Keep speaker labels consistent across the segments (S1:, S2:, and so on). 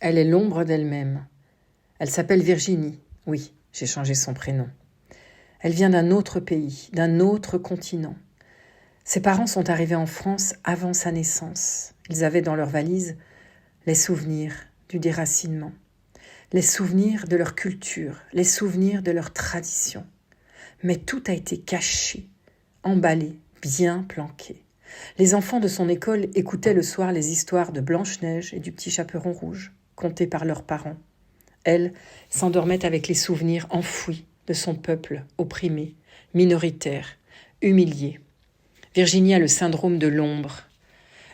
S1: Elle est l'ombre d'elle-même. Elle s'appelle Virginie. Oui, j'ai changé son prénom. Elle vient d'un autre pays, d'un autre continent. Ses parents sont arrivés en France avant sa naissance. Ils avaient dans leur valise les souvenirs du déracinement, les souvenirs de leur culture, les souvenirs de leur tradition. Mais tout a été caché, emballé, bien planqué. Les enfants de son école écoutaient le soir les histoires de Blanche-Neige et du petit chaperon rouge, contées par leurs parents. Elle s'endormait avec les souvenirs enfouis de son peuple opprimé, minoritaire, humilié. Virginie a le syndrome de l'ombre.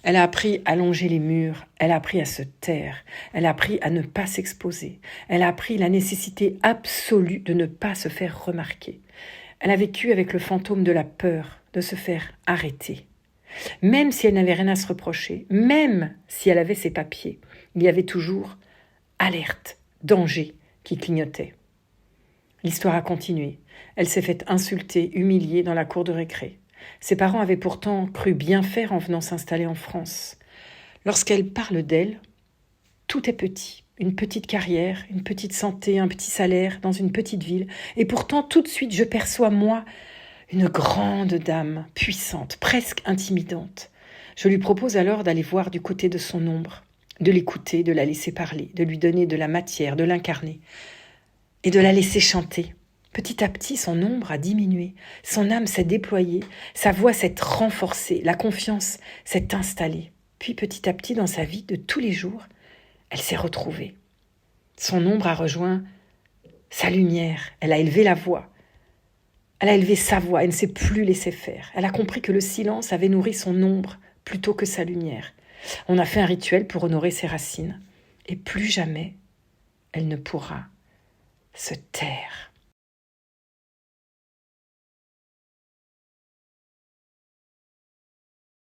S1: Elle a appris à longer les murs, elle a appris à se taire, elle a appris à ne pas s'exposer, elle a appris la nécessité absolue de ne pas se faire remarquer. Elle a vécu avec le fantôme de la peur de se faire arrêter. Même si elle n'avait rien à se reprocher, même si elle avait ses papiers, il y avait toujours alerte, danger qui clignotait. L'histoire a continué. Elle s'est faite insulter, humilier dans la cour de récré. Ses parents avaient pourtant cru bien faire en venant s'installer en France. Lorsqu'elle parle d'elle, tout est petit. Une petite carrière, une petite santé, un petit salaire dans une petite ville. Et pourtant, tout de suite, je perçois, moi, une grande dame, puissante, presque intimidante. Je lui propose alors d'aller voir du côté de son ombre, de l'écouter, de la laisser parler, de lui donner de la matière, de l'incarner et de la laisser chanter. Petit à petit, son ombre a diminué, son âme s'est déployée, sa voix s'est renforcée, la confiance s'est installée. Puis petit à petit, dans sa vie de tous les jours, elle s'est retrouvée. Son ombre a rejoint sa lumière, elle a élevé la voix. Elle a élevé sa voix, elle ne s'est plus laissée faire. Elle a compris que le silence avait nourri son ombre plutôt que sa lumière. On a fait un rituel pour honorer ses racines. Et plus jamais, elle ne pourra se taire.